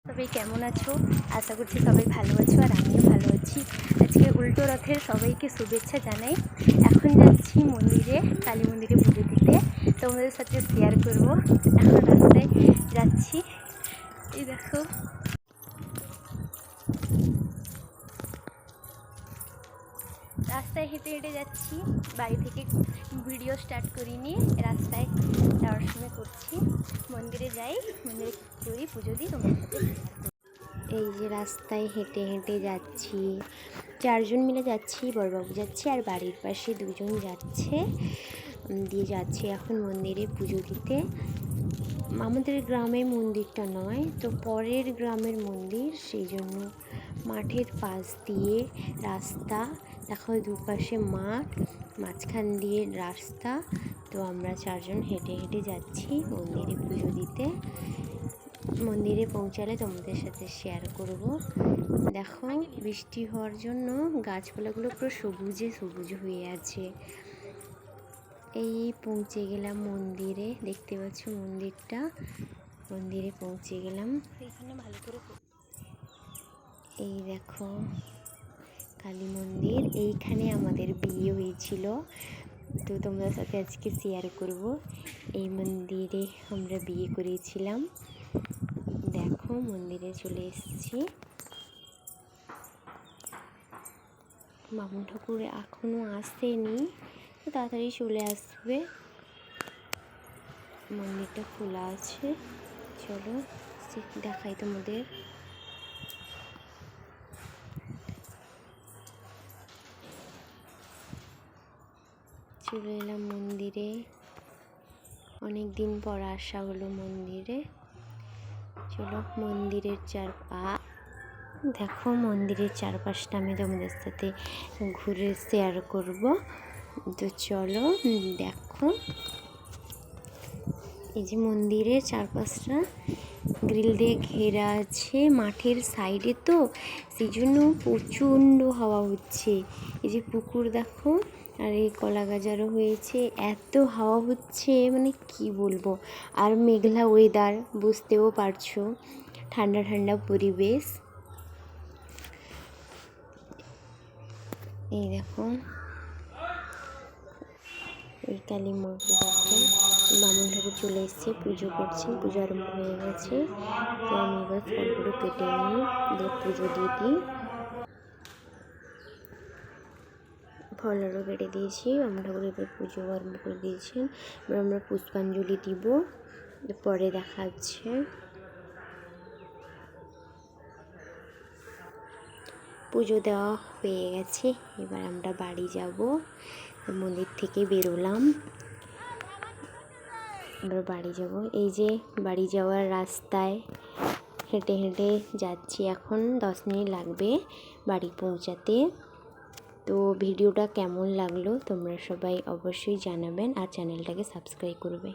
সবাই কেমন আছো? আশা করছি সবাই ভালো আছো আর আমিও ভালো আছি। আজকে উল্টো রথের সবাইকে শুভেচ্ছা জানাই। এখন যাচ্ছি মন্দিরে, কালী মন্দিরে পুজো দিতে। তোমাদের সাথে শেয়ার করব। এখন রাস্তায় যাচ্ছি, এই দেখো। রাস্তায় হেঁটে হেঁটে যাচ্ছি, বাড়ি থেকে ভিডিও স্টার্ট করিনি, রাস্তায় যাওয়ার সময় করছি। মন্দিরে যাই, মন্দিরে করি, পুজো দিই, তোমাদের সাথে শেয়ার করি। এই যে রাস্তায় হেঁটে হেঁটে যাচ্ছি, 4 জন মিলে যাচ্ছি, বড়বাবু যাচ্ছে আর বাড়ির পাশে 2 জন যাচ্ছে, দিয়ে যাচ্ছি এখন মন্দিরে পুজো দিতে। আমাদের গ্রামের মন্দিরটা নয় তো, পরের গ্রামের মন্দির, সেই জন্য মাঠের পাশ দিয়ে রাস্তা, দেখো দুপাশে মাঠ, মাঝখান দিয়ে রাস্তা। তো আমরা 4 জন হেঁটে হেঁটে যাচ্ছি মন্দিরে পুজো দিতে। মন্দিরে পৌঁছালে তোমাদের সাথে শেয়ার করব। দেখো বৃষ্টি হওয়ার জন্য গাছপালাগুলো পুরো সবুজে সবুজ হয়ে আছে। এই পৌঁছে গেলাম মন্দিরে, দেখতে পাচ্ছ মন্দিরটা, মন্দিরে পৌঁছে গেলাম। এখানে ভালো করে এই দেখো কালী মন্দির, এইখানে আমাদের বিয়ে হয়েছিল, তো তোমাদের সাথে আজকে শেয়ার করব। এই মন্দিরে আমরা বিয়ে করেছিলাম। দেখো মন্দিরে চলে এসেছি। বামুন ঠাকুর এখনো আসেনি, তো তাড়াতাড়ি চলে আসবে। মন্দিরটা খোলা আছে, চলো দেখাই তোমাদের। চলে এলাম মন্দিরে, অনেক দিন পর আসা হলো মন্দিরে। চলো মন্দিরের দেখো মন্দিরের চারপাশটা আমি তোমাদের সাথে ঘুরে শেয়ার করব। তো চলো দেখো, এই যে মন্দিরের চারপাশটা গ্রিল দিয়ে ঘেরা আছে, মাঠের সাইডে তো, সেই জন্য প্রচণ্ড হাওয়া হচ্ছে। এই যে পুকুর দেখো, আর এই কলা গাছারও হয়েছে, এত হাওয়া হচ্ছে মানে কি বলবো। আর মেঘলা ওয়েদার, বুঝতেও পারছো, ঠান্ডা ঠান্ডা পরিবেশ। এই দেখো এই কালী মন্দির, বামুন ঠাকুর চলে এসছে, পুজো করছে, পুজো আরম্ভ হয়ে গেছে। তো আমি এবার ফলগুলো কেটে নিই, দিয়ে পুজো দিয়ে দিই। ফল আরও কেটে দিয়েছি, বামুন ঠাকুর এবার পুজো আরম্ভ করে দিয়েছেন। এবার আমরা পুষ্পাঞ্জলি দিব, পরে দেখা যাচ্ছে। পুজো দেওয়া হয়ে গেছে, এবার আমরা বাড়ি যাব। মন্দির থেকে বেরোলাম, আমরা বাড়ি যাব। এই যে বাড়ি যাওয়ার রাস্তায় হেঁটে হেঁটে যাচ্ছি, এখন 10 মিনিট লাগবে বাড়ি পৌঁছাতে। তো ভিডিওটা কেমন লাগলো তোমরা সবাই অবশ্যই জানাবেন, আর চ্যানেলটাকে সাবস্ক্রাইব করবে।